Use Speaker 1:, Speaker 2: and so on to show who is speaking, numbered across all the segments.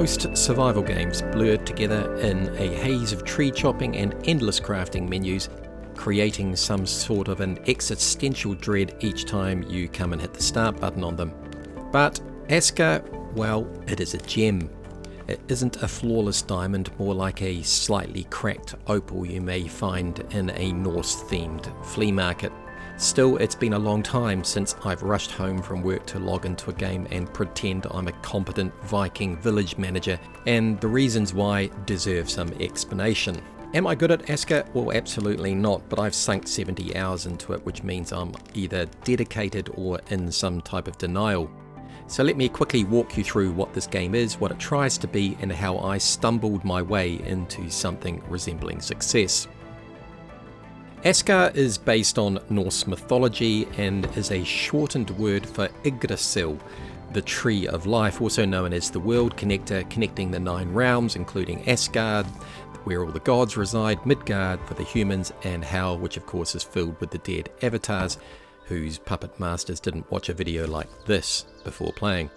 Speaker 1: Most survival games blurred together in a haze of tree chopping and endless crafting menus, creating some sort of an existential dread each time you come and hit the start button on them. But Aska, well, it is a gem. It isn't a flawless diamond, more like a slightly cracked opal you may find in a Norse-themed flea market. Still, it's been a long time since I've rushed home from work to log into a game and pretend I'm a competent Viking village manager, and the reasons why deserve some explanation. Am I good at Aska? Well, absolutely not, but I've sunk 70 hours into it, which means I'm either dedicated or in some type of denial. So let me quickly walk you through what this game is, what it tries to be, and how I stumbled my way into something resembling success. Aska is based on Norse mythology and is a shortened word for Yggdrasil, the Tree of Life, also known as the World Connector, connecting the 9 realms, including Asgard, where all the gods reside, Midgard for the humans, and Hell, which of course is filled with the dead avatars, whose puppet masters didn't watch a video like this before playing.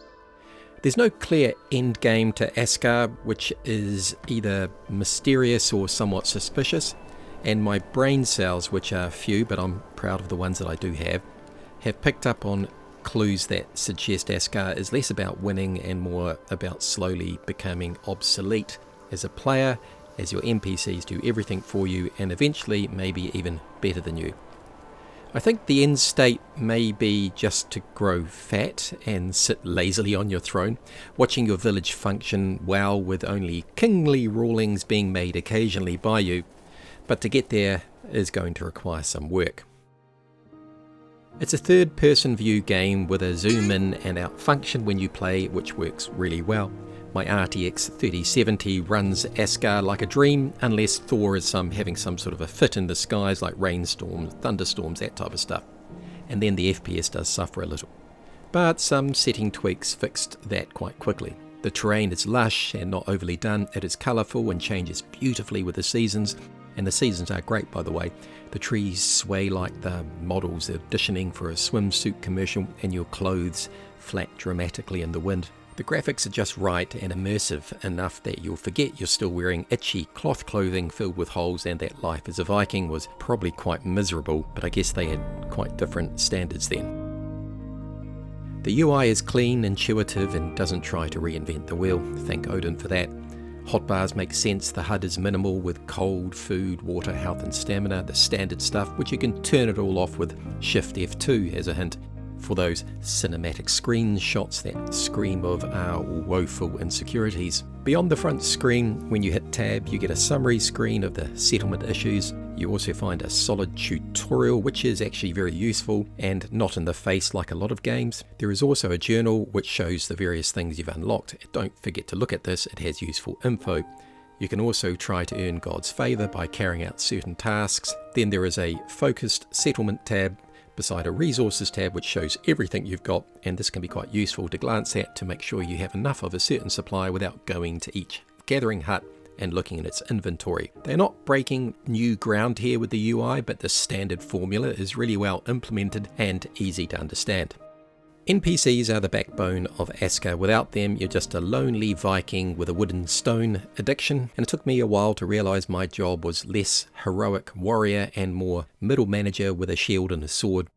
Speaker 1: There's no clear end game to Aska, which is either mysterious or somewhat suspicious, and my brain cells, which are few but I'm proud of the ones that I do have picked up on clues that suggest Aska is less about winning and more about slowly becoming obsolete as a player, as your NPCs do everything for you and eventually maybe even better than you. I think the end state may be just to grow fat and sit lazily on your throne, watching your village function well with only kingly rulings being made occasionally by you, but to get there is going to require some work. It's a third-person view game with a zoom in and out function when you play, which works really well. My RTX 3070 runs Aska like a dream, unless Thor is having some sort of a fit in the skies like rainstorms, thunderstorms, that type of stuff. And then the FPS does suffer a little. But some setting tweaks fixed that quite quickly. The terrain is lush and not overly done. It is colourful and changes beautifully with the seasons. And the seasons are great, by the way. The trees sway like the models auditioning for a swimsuit commercial, and your clothes flap dramatically in the wind. The graphics are just right and immersive enough that you'll forget you're still wearing itchy cloth clothing filled with holes and that life as a Viking was probably quite miserable, but I guess they had quite different standards then. The UI is clean, intuitive, and doesn't try to reinvent the wheel. Thank Odin for that. Hotbars make sense, the HUD is minimal with cold, food, water, health and stamina, the standard stuff, which you can turn it all off with Shift F2 as a hint, for those cinematic screenshots that scream of our woeful insecurities. Beyond the front screen, when you hit tab, you get a summary screen of the settlement issues. You also find a solid tutorial, which is actually very useful and not in the face like a lot of games. There is also a journal which shows the various things you've unlocked. Don't forget to look at this, it has useful info. You can also try to earn God's favour by carrying out certain tasks. Then there is a focused settlement tab beside a resources tab which shows everything you've got, and this can be quite useful to glance at to make sure you have enough of a certain supply without going to each gathering hut and looking at its inventory. They're not breaking new ground here with the UI, but the standard formula is really well implemented and easy to understand. NPCs are the backbone of Aska. Without them, you're just a lonely Viking with a wood and stone addiction, and it took me a while to realise my job was less heroic warrior and more middle manager with a shield and a sword.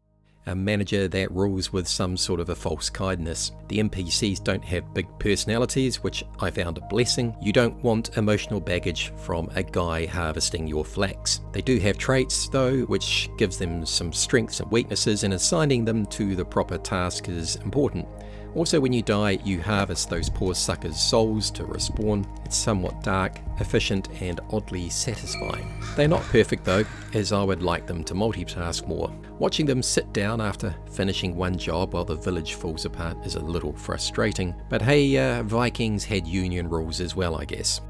Speaker 1: A manager that rules with some sort of a false kindness. The NPCs don't have big personalities, which I found a blessing. You don't want emotional baggage from a guy harvesting your flax. They do have traits though, which gives them some strengths and weaknesses, and assigning them to the proper task is important. Also, when you die, you harvest those poor suckers' souls to respawn. It's somewhat dark, efficient, and oddly satisfying. They're not perfect though, as I would like them to multitask more. Watching them sit down after finishing one job while the village falls apart is a little frustrating. But hey, Vikings had union rules as well, I guess.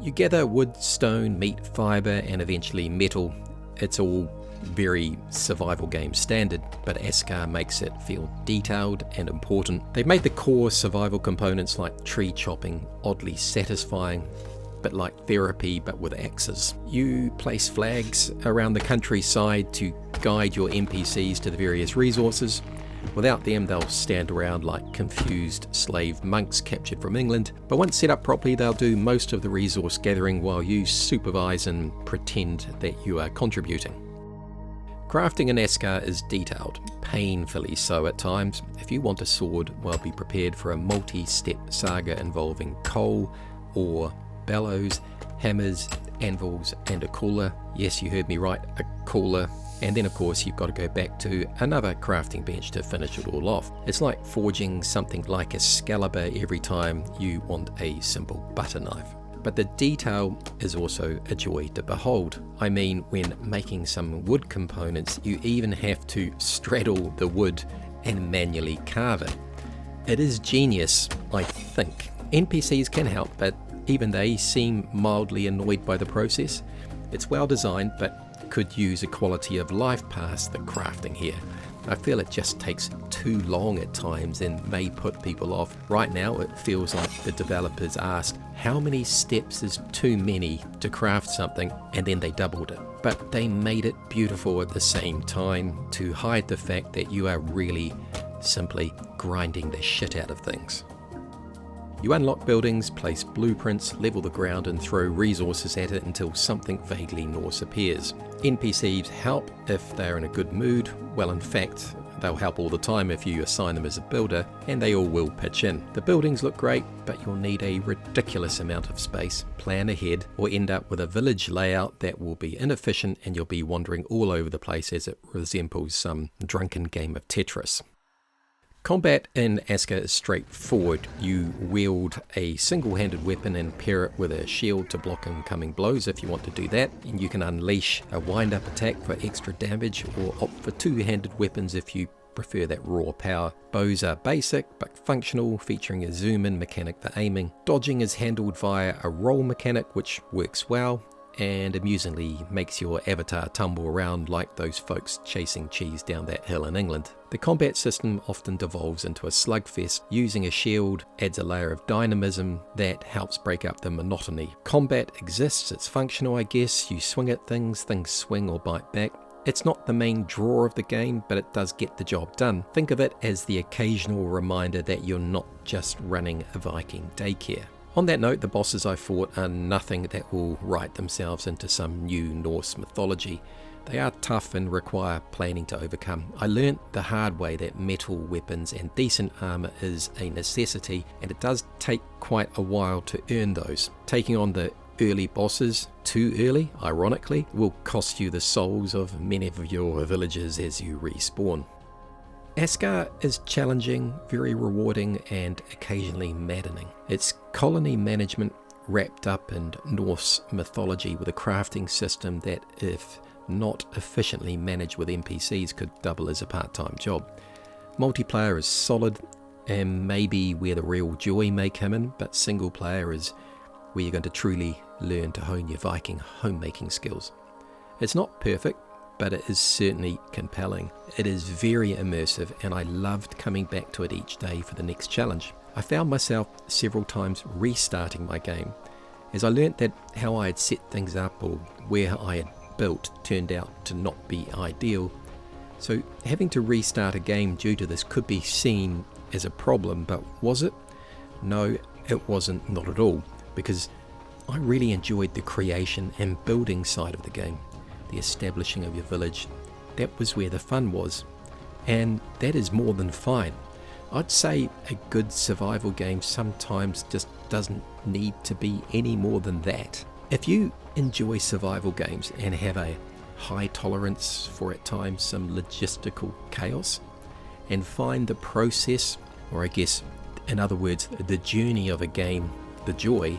Speaker 1: You gather wood, stone, meat, fibre, and eventually metal. It's all very survival game standard, but Aska makes it feel detailed and important. They've made the core survival components like tree chopping oddly satisfying, bit like therapy but with axes. You place flags around the countryside to guide your NPCs to the various resources. Without them, they'll stand around like confused slave monks captured from England, but once set up properly, they'll do most of the resource gathering while you supervise and pretend that you are contributing. Crafting in Aska is detailed, painfully so at times. If you want a sword, well, be prepared for a multi-step saga involving coal, ore, bellows, hammers, anvils and a cooler. Yes, you heard me right, a cooler. And then of course you've got to go back to another crafting bench to finish it all off. It's like forging something like Excalibur every time you want a simple butter knife. But the detail is also a joy to behold. I mean, when making some wood components, you even have to straddle the wood and manually carve it. It is genius, I think. NPCs can help, but even they seem mildly annoyed by the process. It's well designed, but could use a quality of life past the crafting here. I feel it just takes too long at times and may put people off. Right now it feels like the developers asked how many steps is too many to craft something, and then they doubled it. But they made it beautiful at the same time to hide the fact that you are really simply grinding the shit out of things. You unlock buildings, place blueprints, level the ground and throw resources at it until something vaguely Norse appears. NPCs help if they're in a good mood. Well, in fact, they'll help all the time if you assign them as a builder, and they all will pitch in. The buildings look great, but you'll need a ridiculous amount of space. Plan ahead or end up with a village layout that will be inefficient and you'll be wandering all over the place as it resembles some drunken game of Tetris. Combat in Aska is straightforward. You wield a single-handed weapon and pair it with a shield to block incoming blows if you want to do that. And you can unleash a wind-up attack for extra damage or opt for two-handed weapons if you prefer that raw power. Bows are basic but functional, featuring a zoom-in mechanic for aiming. Dodging is handled via a roll mechanic which works well and amusingly makes your avatar tumble around like those folks chasing cheese down that hill in England. The combat system often devolves into a slugfest. Using a shield adds a layer of dynamism that helps break up the monotony. Combat exists, it's functional I guess, you swing at things, things swing or bite back. It's not the main draw of the game, but it does get the job done. Think of it as the occasional reminder that you're not just running a Viking daycare. On that note, the bosses I fought are nothing that will write themselves into some new Norse mythology. They are tough and require planning to overcome. I learnt the hard way that metal weapons and decent armor is a necessity, and it does take quite a while to earn those. Taking on the early bosses too early, ironically, will cost you the souls of many of your villagers as you respawn. Aska is challenging, very rewarding and occasionally maddening. It's colony management wrapped up in Norse mythology with a crafting system that, if not efficiently managed with NPCs, could double as a part-time job. Multiplayer is solid and maybe where the real joy may come in, but single player is where you're going to truly learn to hone your Viking homemaking skills. It's not perfect, but it is certainly compelling. It is very immersive and I loved coming back to it each day for the next challenge. I found myself several times restarting my game as I learnt that how I had set things up or where I had built turned out to not be ideal. So having to restart a game due to this could be seen as a problem, but was it? No, it wasn't, not at all, because I really enjoyed the creation and building side of the game. The establishing of your village, that was where the fun was, and that is more than fine. I'd say a good survival game sometimes just doesn't need to be any more than that. If you enjoy survival games and have a high tolerance for at times some logistical chaos and find the process, or I guess in other words the journey of a game, the joy,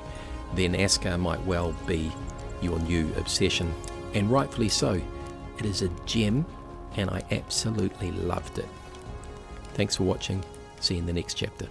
Speaker 1: then Aska might well be your new obsession. And rightfully so. It is a gem and I absolutely loved it. Thanks for watching. See you in the next chapter.